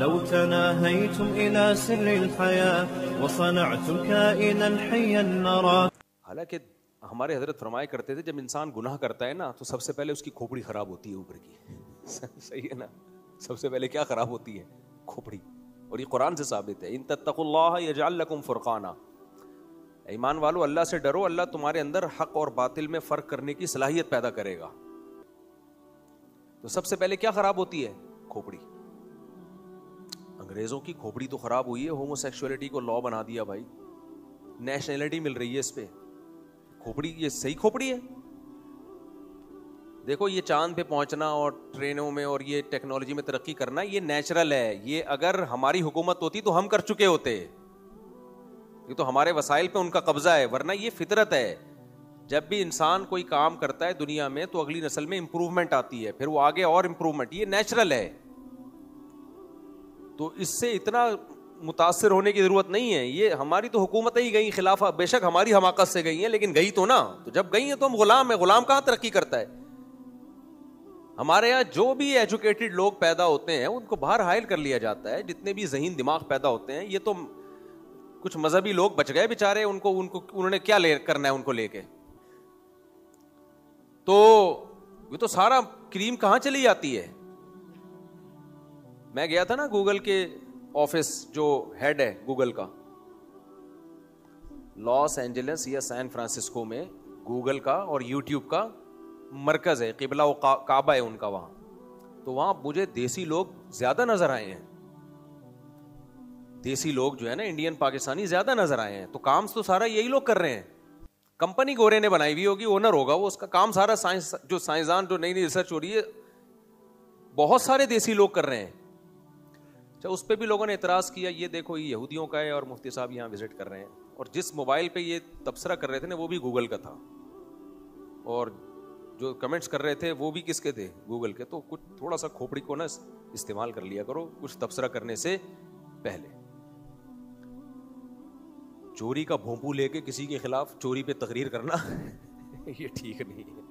لو تناهيتم إلى سر الحياة وصنعتم كائنا حيا نرى. حالانکہ ہمارے حضرت فرمایا کرتے تھے جب انسان گناہ کرتا ہے نا تو سب سے پہلے اس کی کھوپڑی خراب ہوتی ہے اوپر کی. صحیح ہے نا, سب سے پہلے کیا خراب ہوتی ہے؟ کھوپڑی. اور یہ قرآن سے ثابت ہے, ان تتقوا اللہ یجعل لکم فرقانا. ایمان والو اللہ سے ڈرو, اللہ تمہارے اندر حق اور باطل میں فرق کرنے کی صلاحیت پیدا کرے گا. تو سب سے پہلے کیا خراب ہوتی ہے؟ کھوپڑی. انگریزوں کی کھوپڑی تو خراب ہوئی ہے, ہومو سیکشولیٹی کو لا بنا دیا بھائی, نیشنلٹی مل رہی ہے اس پہ. کھوپڑی یہ صحیح کھوپڑی ہے؟ دیکھو یہ چاند پہ پہنچنا اور ٹرینوں میں اور یہ ٹیکنالوجی میں ترقی کرنا یہ نیچرل ہے. یہ اگر ہماری حکومت ہوتی تو ہم کر چکے ہوتے, یہ تو ہمارے وسائل پہ ان کا قبضہ ہے, ورنہ یہ فطرت ہے. جب بھی انسان کوئی کام کرتا ہے دنیا میں تو اگلی نسل میں امپروومنٹ آتی ہے, پھر وہ آگے اور امپروومنٹ, یہ نیچرل ہے. تو اس سے اتنا متاثر ہونے کی ضرورت نہیں ہے. یہ ہماری تو حکومتیں ہی گئی خلافہ, بے شک ہماری حماقت سے گئی ہیں لیکن گئی تو نا. تو جب گئی ہیں تو ہم غلام ہیں, غلام کہاں ترقی کرتا ہے؟ ہمارے یہاں جو بھی ایجوکیٹڈ لوگ پیدا ہوتے ہیں ان کو باہر حائل کر لیا جاتا ہے. جتنے بھی ذہین دماغ پیدا ہوتے ہیں, یہ تو کچھ مذہبی لوگ بچ گئے بیچارے, انہوں نے کیا کرنا ہے ان کو لے کے. تو یہ تو سارا کریم کہاں چلی جاتی ہے. میں گیا تھا نا گوگل کے آفس, جو ہیڈ ہے گوگل کا, لاس اینجلس یا سین فرانسسکو میں گوگل کا اور یوٹیوب کا مرکز ہے, قبلہ و کعبہ ہے ان کا وہاں. تو وہاں مجھے دیسی لوگ زیادہ نظر آئے ہیں, دیسی لوگ جو ہے نا انڈین پاکستانی زیادہ نظر آئے ہیں. تو کام تو سارا یہی لوگ کر رہے ہیں. کمپنی گورے نے بنائی ہوئی ہوگی, اونر ہوگا وہ, اس کا کام سارا سائنس, جو سائنسدان جو نئی نئی ریسرچ ہو رہی ہے بہت سارے دیسی لوگ کر رہے ہیں. اچھا, اس پہ بھی لوگوں نے اعتراض کیا, یہ دیکھو یہ یہودیوں کا ہے اور مفتی صاحب یہاں وزٹ کر رہے ہیں. اور جس موبائل پہ یہ تبصرہ کر رہے تھے نا وہ بھی گوگل کا تھا, اور جو کمنٹس کر رہے تھے وہ بھی کس کے تھے؟ گوگل کے. تو کچھ تھوڑا سا کھوپڑی کو نا استعمال کر لیا کرو کچھ تبصرہ کرنے سے پہلے. چوری کا بھونپو لے کے کسی کے خلاف چوری پہ تقریر کرنا یہ ٹھیک نہیں ہے.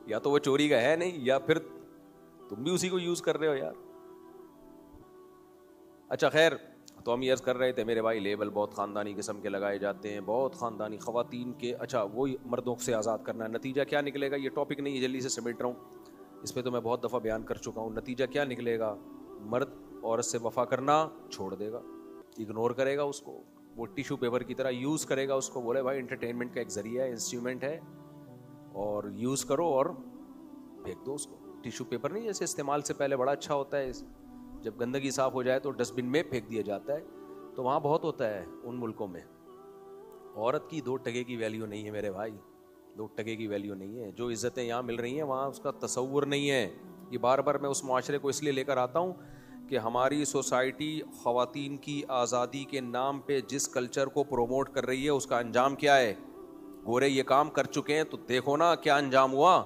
یا تو وہ چوری کا ہے نہیں, یا پھر تم بھی اسی کو یوز کر رہے ہو یار. اچھا خیر, تو ہم یہ عرض کر رہے تھے میرے بھائی, لیبل بہت خاندانی قسم کے لگائے جاتے ہیں, بہت خاندانی خواتین کے. اچھا وہی مردوں سے آزاد کرنا, نتیجہ کیا نکلے گا؟ یہ ٹاپک نہیں ہے, جلدی سے سمیٹ رہا ہوں, اس پہ تو میں بہت دفعہ بیان کر چکا ہوں. نتیجہ کیا نکلے گا؟ مرد عورت سے وفا کرنا چھوڑ دے گا, اگنور کرے گا اس کو, وہ ٹیشو پیپر کی طرح یوز کرے گا اس کو. بولے بھائی انٹرٹینمنٹ کا ایک ذریعہ ہے, انسٹرومنٹ ہے, اور یوز کرو اور پھینک دو اس کو. ٹیشو پیپر نہیں جیسے استعمال سے پہلے بڑا اچھا ہوتا ہے, جب گندگی صاف ہو جائے تو ڈسٹ بن میں پھینک دیا جاتا ہے. تو وہاں بہت ہوتا ہے ان ملکوں میں. عورت کی 2 ٹکے کی ویلیو نہیں ہے میرے بھائی, 2 ٹکے کی ویلیو نہیں ہے. جو عزتیں یہاں مل رہی ہیں وہاں اس کا تصور نہیں ہے. یہ بار بار میں اس معاشرے کو اس لیے لے کر آتا ہوں کہ ہماری سوسائٹی خواتین کی آزادی کے نام پہ جس کلچر کو پروموٹ کر رہی ہے اس کا انجام کیا ہے؟ گورے یہ کام کر چکے ہیں تو دیکھو نا کیا انجام ہوا.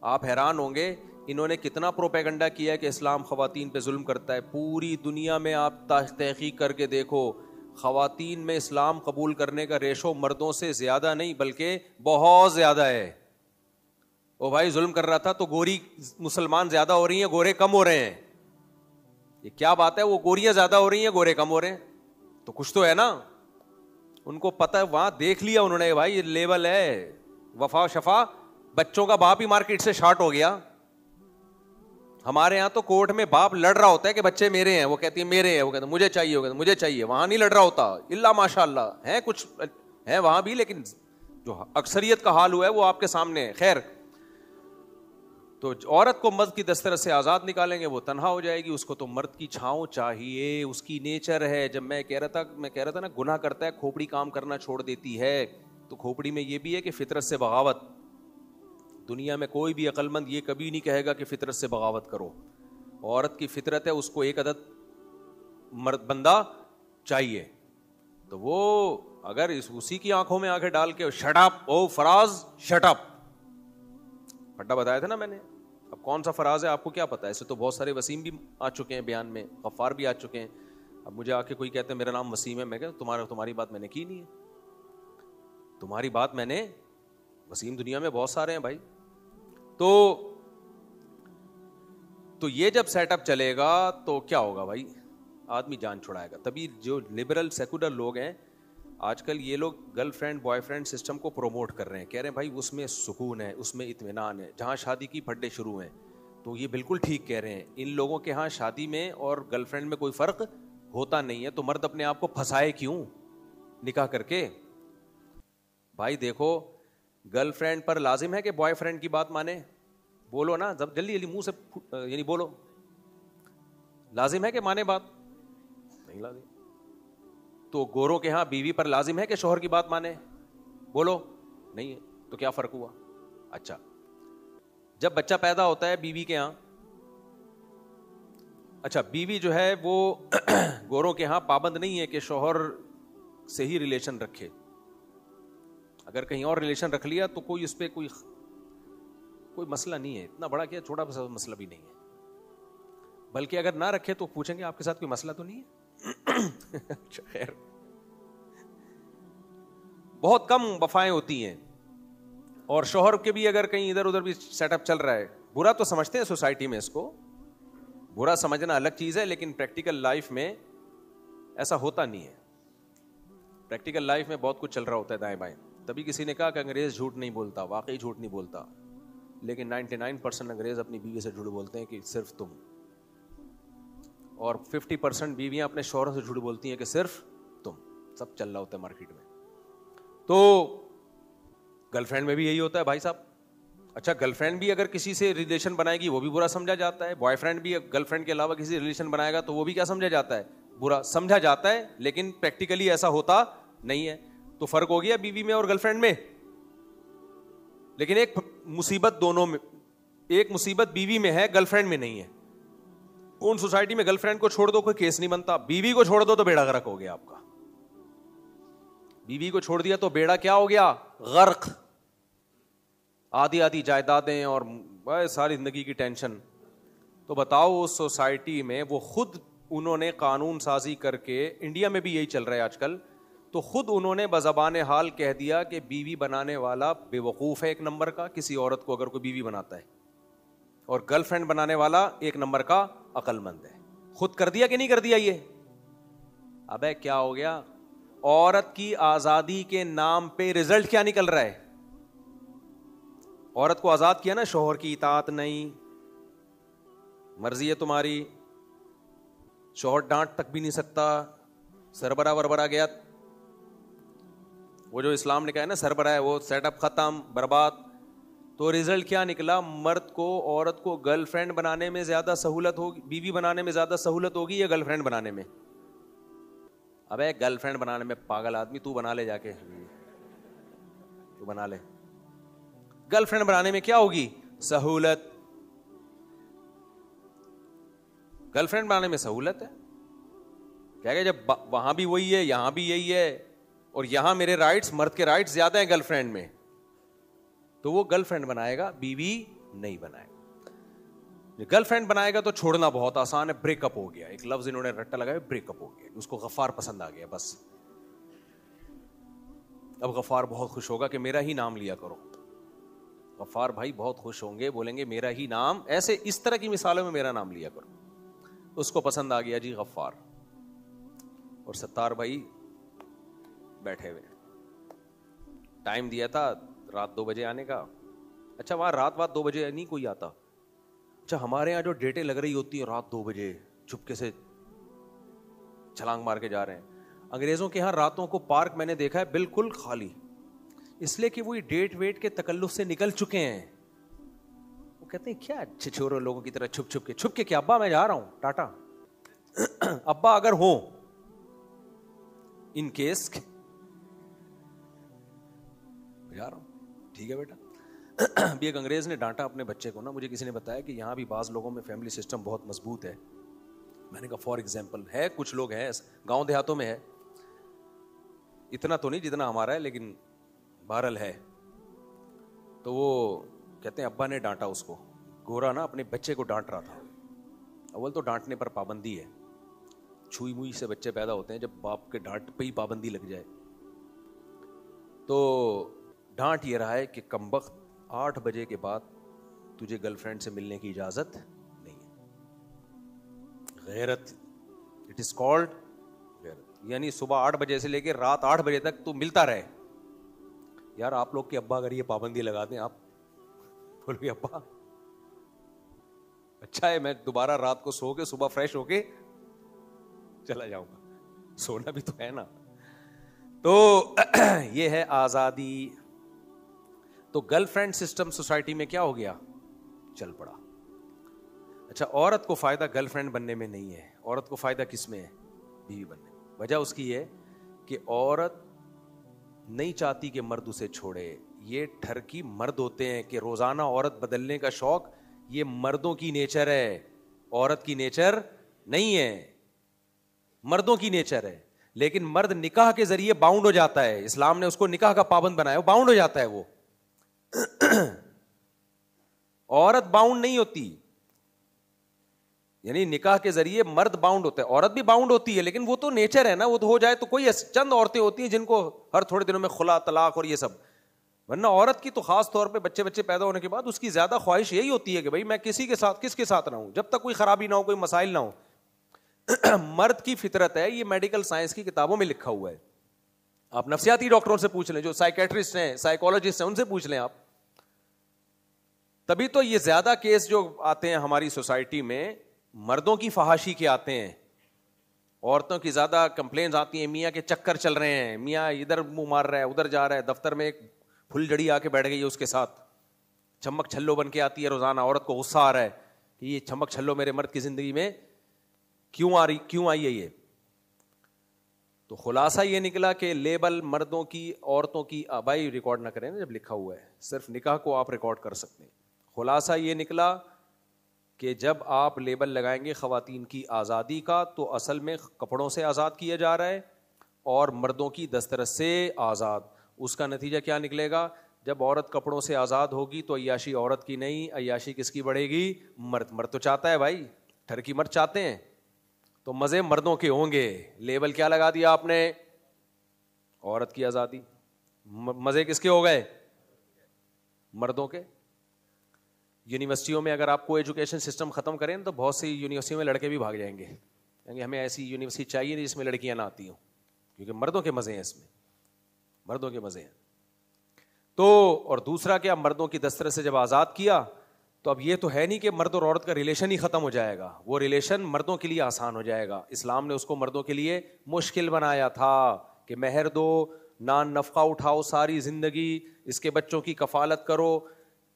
آپ حیران ہوں گے انہوں نے کتنا پروپیگنڈا کیا ہے کہ اسلام خواتین پہ ظلم کرتا ہے. پوری دنیا میں آپ تحقیق کر کے دیکھو, خواتین میں اسلام قبول کرنے کا ریشو مردوں سے زیادہ نہیں بلکہ بہت زیادہ ہے. او بھائی ظلم کر رہا تھا تو گوری مسلمان زیادہ ہو رہی ہیں, گورے کم ہو رہے ہیں. یہ کیا بات ہے؟ وہ گوریاں زیادہ ہو رہی ہیں, گورے کم ہو رہے ہیں. تو کچھ تو ہے نا, ان کو پتہ ہے, وہاں دیکھ لیا انہوں نے, بھائی یہ لیول ہے. وفا شفا, بچوں کا باپ ہی مارکیٹ سے شارٹ ہو گیا. ہمارے یہاں تو کورٹ میں باپ لڑ رہا ہوتا ہے کہ بچے میرے ہیں, وہ کہتی ہے میرے ہیں, وہ کہتے ہیں مجھے چاہیے, وہ کہتے ہیں مجھے چاہیے. وہاں نہیں لڑ رہا ہوتا, اللہ ماشاء اللہ ہے, کچھ ہے وہاں بھی, لیکن جو اکثریت کا حال ہوا ہے وہ آپ کے سامنے ہے. خیر, تو عورت کو مرد کی دسترس سے آزاد نکالیں گے وہ تنہا ہو جائے گی. اس کو تو مرد کی چھاؤں چاہیے, اس کی نیچر ہے. جب میں کہہ رہا تھا نا گناہ کرتا ہے کھوپڑی کام کرنا چھوڑ دیتی ہے, تو کھوپڑی میں یہ بھی ہے کہ فطرت سے بغاوت. دنیا میں کوئی بھی عقل مند یہ کبھی نہیں کہے گا کہ فطرت سے بغاوت کرو. عورت کی فطرت ہے, اس کو ایک عدد مرد بندہ چاہیے. تو وہ اگر اسی کی آنکھوں میں آنکھیں ڈال کے شٹ اپ, او فراز شٹ اپ, پھٹا بتایا تھا نا میں نے. اب کون سا فراز ہے آپ کو کیا پتا؟ ایسے تو بہت سارے وسیم بھی آ چکے ہیں بیان میں, غفار بھی آ چکے ہیں. اب مجھے آ کے کوئی کہتے ہیں میرا نام وسیم ہے, میں کہتا تمہاری بات میں نے کی نہیں ہے, تمہاری بات میں نے, وسیم دنیا میں بہت سارے ہیں بھائی. تو تو یہ جب سیٹ اپ چلے گا تو کیا ہوگا بھائی, آدمی جان چھڑائے گا. تبھی جو لبرل سیکولر لوگ ہیں آج کل, یہ لوگ girl friend boy friend system کو پروموٹ کر رہے ہیں, کہہ رہے ہیں بھائی اس میں سکون ہے, اس میں اطمینان ہے. جہاں شادی کی پھڈے شروع ہیں, تو یہ بالکل ٹھیک کہہ رہے ہیں. ان لوگوں کے ہاں شادی میں اور گرل فرینڈ میں کوئی فرق ہوتا نہیں ہے, تو مرد اپنے آپ کو پھنسائے کیوں نکاح کر کے؟ بھائی دیکھو, گرل فرینڈ پر لازم ہے کہ بوائے فرینڈ کی بات مانے؟ بولو نا جلدی جلدی منہ سے, یعنی بولو, لازم ہے کہ مانے بات؟ نہیں لازم. تو گوروں کے ہاں بیوی پر لازم ہے کہ شوہر کی بات مانے؟ بولو نہیں ہے. تو کیا فرق ہوا؟ اچھا, جب بچہ پیدا ہوتا ہے بیوی کے ہاں, اچھا بیوی جو ہے وہ گوروں کے ہاں پابند نہیں ہے کہ شوہر سے ہی ریلیشن رکھے. اگر کہیں اور ریلیشن رکھ لیا تو کوئی اس پہ کوئی مسئلہ نہیں ہے, اتنا بڑا کیا چھوٹا سا مسئلہ بھی نہیں ہے. بلکہ اگر نہ رکھے تو پوچھیں گے آپ کے ساتھ کوئی مسئلہ تو نہیں ہے. خیر, بہت کم وفائیں ہوتی ہیں. اور شوہر کے بھی اگر کہیں ادھر ادھر بھی سیٹ اپ چل رہا ہے, برا تو سمجھتے ہیں سوسائٹی میں, اس کو برا سمجھنا الگ چیز ہے, لیکن پریکٹیکل لائف میں ایسا ہوتا نہیں ہے. پریکٹیکل لائف میں بہت کچھ چل رہا ہوتا ہے دائیں بائیں. تبھی کسی نے کہا کہ انگریز جھوٹ نہیں بولتا, واقعی جھوٹ نہیں بولتا, لیکن 99% انگریز اپنی بیوی سے جھوٹ بولتے ہیں کہ صرف تم, اور 50% بیویاں اپنے شوہر سے جھوٹ بولتی ہیں کہ صرف تم. سب چل رہا ہوتا ہے مارکیٹ میں. تو گرل فرینڈ میں بھی یہی ہوتا ہے بھائی صاحب. اچھا, گرل فرینڈ بھی اگر کسی سے ریلیشن بنائے گی وہ بھی برا سمجھا جاتا ہے. بوائے فرینڈ بھی گرل فرینڈ کے علاوہ کسی ریلیشن بنائے گا تو وہ بھی کیا سمجھا جاتا ہے؟ برا سمجھا جاتا ہے, لیکن پریکٹیکلی ایسا ہوتا نہیں ہے. تو فرق ہو گیا بیوی میں اور گرل فرینڈ میں. لیکن ایک مصیبت دونوں میں, ایک مصیبت بیوی میں ہے, گرل فرینڈ میں نہیں ہے. ان سوسائٹی میں گرل فرینڈ کو چھوڑ دو کوئی کیس نہیں بنتا, بیوی کو چھوڑ دو تو بیڑا غرق ہو گیا آپ کا. بیوی کو چھوڑ دیا تو بیڑا کیا ہو گیا؟ غرق. آدھی آدھی جائیدادیں اور ساری زندگی کی ٹینشن. تو بتاؤ اس سوسائٹی میں وہ خود انہوں نے قانون سازی کر کے, انڈیا میں بھی یہی چل رہا ہے آج کل, تو خود انہوں نے بزبان حال کہہ دیا کہ بیوی بنانے والا بے وقوف ہے ایک نمبر کا, کسی عورت کو اگر کوئی بیوی بناتا ہے, اور گرل فرینڈ بنانے والا ایک نمبر کا عقل مند ہے. خود کر دیا کہ نہیں کر دیا یہ؟ ابے کیا ہو گیا؟ عورت کی آزادی کے نام پہ رزلٹ کیا نکل رہا ہے؟ عورت کو آزاد کیا نا, شوہر کی اطاعت نہیں, مرضی ہے تمہاری, شوہر ڈانٹ تک بھی نہیں سکتا, سربراہ وربراہ گیا, وہ جو اسلام نے کہا ہے نا سربراہ ہے, وہ سیٹ اپ ختم, برباد. تو رزلٹ کیا نکلا؟ مرد کو عورت کو گرل فرینڈ بنانے میں زیادہ سہولت ہوگی, بیوی بنانے میں زیادہ سہولت ہوگی یا گرل فرینڈ بنانے میں؟ ابے گرل فرینڈ بنانے میں پاگل آدمی, تو بنا لے جا کے, تو بنا لے. گرل فرینڈ بنانے میں کیا ہوگی؟ سہولت. گرل فرینڈ بنانے میں سہولت ہے. کیا کہ جب وہاں بھی وہی ہے یہاں بھی یہی ہے, اور یہاں میرے رائٹس, مرد کے رائٹس زیادہ ہیں گرل فرینڈ میں, تو وہ گرل فرینڈ بنائے گا, بیوی نہیں بنائے گا. گرل فرینڈ بنائے گا تو چھوڑنا بہت آسان ہے, بریک اپ ہو گیا. ایک لفظ انہوں نے رٹا لگایا, بریک اپ ہو گیا, اس کو غفار پسند آ گیا. بس اب غفار بہت خوش ہوگا کہ میرا ہی نام لیا کرو. غفار بھائی بہت خوش ہوں گے, بولیں گے میرا ہی نام, ایسے اس طرح کی مثالوں میں میرا نام لیا کرو. اس کو پسند آ گیا جی غفار. اور ستار بھائی بیٹھے ہوئے, ٹائم دیا تھا رات 2 بجے آنے کا. اچھا وہاں رات 2 بجے نہیں کوئی آتا. اچھا ہمارے یہاں جو ڈیٹیں لگ رہی ہوتی ہیں رات 2 بجے چپکے سے چھلانگ مار کے جا رہے ہیں. انگریزوں کے یہاں راتوں کو پارک میں نے دیکھا ہے بالکل خالی, اس لیے کہ وہی ڈیٹ ویٹ کے تکلف سے نکل چکے ہیں. وہ کہتے ہیں کیا چھچورے لوگوں کی طرح چھپ کے کہ ابا میں جا رہا ہوں ٹاٹا. ابا اگر ہوں ان کیس جا رہا ہوں, ٹھیک ہے بیٹا. ابھی ایک انگریز نے ڈانٹا اپنے بچے کو نا, مجھے کسی نے بتایا کہ یہاں بھی بعض لوگوں میں فیملی سسٹم بہت مضبوط ہے. میں نے کہا فار ایگزامپل ہے, کچھ لوگ ہیں گاؤں دیہاتوں میں ہے, اتنا تو نہیں جتنا ہمارا ہے لیکن بہرحال ہے. تو وہ کہتے ہیں ابا نے ڈانٹا اس کو, گورا نا اپنے بچے کو ڈانٹ رہا تھا. اول تو ڈانٹنے پر پابندی ہے, چھوئی موئی سے بچے پیدا ہوتے ہیں, جب باپ کے ڈانٹ پہ ہی پابندی لگ جائے. تو ڈانٹ یہ رہا ہے کہ کمبخت 8 بجے کے بعد تجھے گرل فرینڈ سے ملنے کی اجازت نہیں ہے. غیرت. اٹ از کالڈ غیرت. یعنی صبح 8 بجے سے لے کے رات 8 بجے تک تو ملتا رہے. یار آپ لوگ کے ابا اگر یہ پابندی لگا دیں, آپ بول گے ابا اچھا ہے میں دوبارہ رات کو سو کے صبح فریش ہو کے چلا جاؤں گا, سونا بھی تو ہے نا. تو یہ ہے آزادی. تو گرل فرینڈ سسٹم سوسائٹی میں کیا ہو گیا, چل پڑا. اچھا, عورت کو فائدہ گرل فرینڈ بننے میں نہیں ہے, عورت کو فائدہ کس میں ہے, بیوی بننے میں. وجہ اس کی ہے کہ عورت نہیں چاہتی کہ مرد اسے چھوڑے. یہ ٹھرکی مرد ہوتے ہیں کہ روزانہ عورت بدلنے کا شوق, یہ مردوں کی نیچر ہے, عورت کی نیچر نہیں ہے, مردوں کی نیچر ہے. لیکن مرد نکاح کے ذریعے باؤنڈ ہو جاتا ہے, اسلام نے اس کو نکاح کا پابند بنایا, وہ باؤنڈ ہو جاتا ہے. وہ عورت باؤنڈ نہیں ہوتی, یعنی نکاح کے ذریعے مرد باؤنڈ ہوتا ہے, عورت بھی باؤنڈ ہوتی ہے, لیکن وہ تو نیچر ہے نا, وہ تو ہو جائے تو کوئی چند عورتیں ہوتی ہیں جن کو ہر تھوڑے دنوں میں خلا طلاق اور یہ سب, ورنہ عورت کی تو خاص طور پہ بچے پیدا ہونے کے بعد اس کی زیادہ خواہش یہی ہوتی ہے کہ بھائی میں کسی کے ساتھ کس کے ساتھ نہ ہوں, جب تک کوئی خرابی نہ ہو, کوئی مسائل نہ ہو. مرد کی فطرت ہے, یہ میڈیکل سائنس کی کتابوں میں لکھا ہوا ہے. آپ نفسیاتی ڈاکٹروں سے پوچھ لیں, جو سائیکیٹرسٹ ہیں, سائیکولوجسٹ ہیں, ان سے پوچھ لیں آپ. تبھی تو یہ زیادہ کیس جو آتے ہیں ہماری سوسائٹی میں مردوں کی فحاشی کے آتے ہیں, عورتوں کی زیادہ کمپلینز آتی ہیں, میاں کے چکر چل رہے ہیں, میاں ادھر منہ مار رہا ہے, ادھر جا رہا ہے, دفتر میں ایک پھل جڑی آ کے بیٹھ گئی ہے اس کے ساتھ, چمک چھلو بن کے آتی ہے روزانہ. عورت کو غصہ آ رہا ہے کہ یہ چمک چھلو میرے مرد کی زندگی میں کیوں آئی ہے یہ. تو خلاصہ یہ نکلا کہ لیبل مردوں کی عورتوں کی, بھائی ریکارڈ نہ کریں نا جب لکھا ہوا ہے, صرف نکاح کو آپ ریکارڈ کر سکتے ہیں. خلاصہ یہ نکلا کہ جب آپ لیبل لگائیں گے خواتین کی آزادی کا, تو اصل میں کپڑوں سے آزاد کیا جا رہا ہے اور مردوں کی دسترس سے آزاد. اس کا نتیجہ کیا نکلے گا, جب عورت کپڑوں سے آزاد ہوگی تو عیاشی عورت کی نہیں, عیاشی کس کی بڑھے گی, مرد تو چاہتا ہے بھائی, ٹھرکی مرد چاہتے ہیں, تو مزے مردوں کے ہوں گے. لیبل کیا لگا دیا آپ نے, عورت کی آزادی, مزے کس کے ہو گئے, مردوں کے. یونیورسٹیوں میں اگر آپ کو ایجوکیشن سسٹم ختم کریں تو بہت سی یونیورسٹیوں میں لڑکے بھی بھاگ جائیں گے, کیونکہ ہمیں ایسی یونیورسٹی چاہیے نہیں جس میں لڑکیاں نہ آتی ہوں, کیونکہ مردوں کے مزے ہیں اس میں, مردوں کے مزے ہیں. تو اور دوسرا کیا, مردوں کی دسترس سے جب آزاد کیا تو اب یہ تو ہے نہیں کہ مرد اور عورت کا ریلیشن ہی ختم ہو جائے گا, وہ ریلیشن مردوں کے لیے آسان ہو جائے گا. اسلام نے اس کو مردوں کے لیے مشکل بنایا تھا کہ مہر دو, نان نفقہ اٹھاؤ ساری زندگی, اس کے بچوں کی کفالت کرو,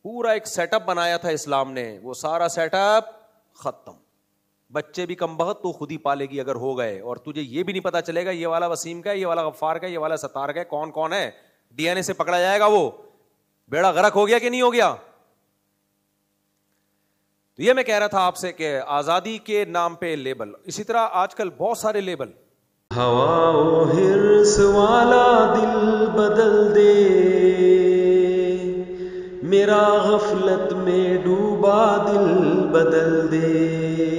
پورا ایک سیٹ اپ بنایا تھا اسلام نے. وہ سارا سیٹ اپ ختم, بچے بھی کم بخت تو خود ہی پالے گی اگر ہو گئے, اور تجھے یہ بھی نہیں پتا چلے گا یہ والا وسیم کا ہے, یہ والا غفار کا ہے, یہ والا ستار کا ہے, کون کون ہے, ڈی این اے سے پکڑا جائے گا. وہ بیڑا غرق ہو گیا کہ نہیں ہو گیا. تو یہ میں کہہ رہا تھا آپ سے کہ آزادی کے نام پہ لیبل. اسی طرح آج کل بہت سارے لیبل, ہوا و حرص والا دل بدل دے, میرا غفلت میں ڈوبا دل بدل دے.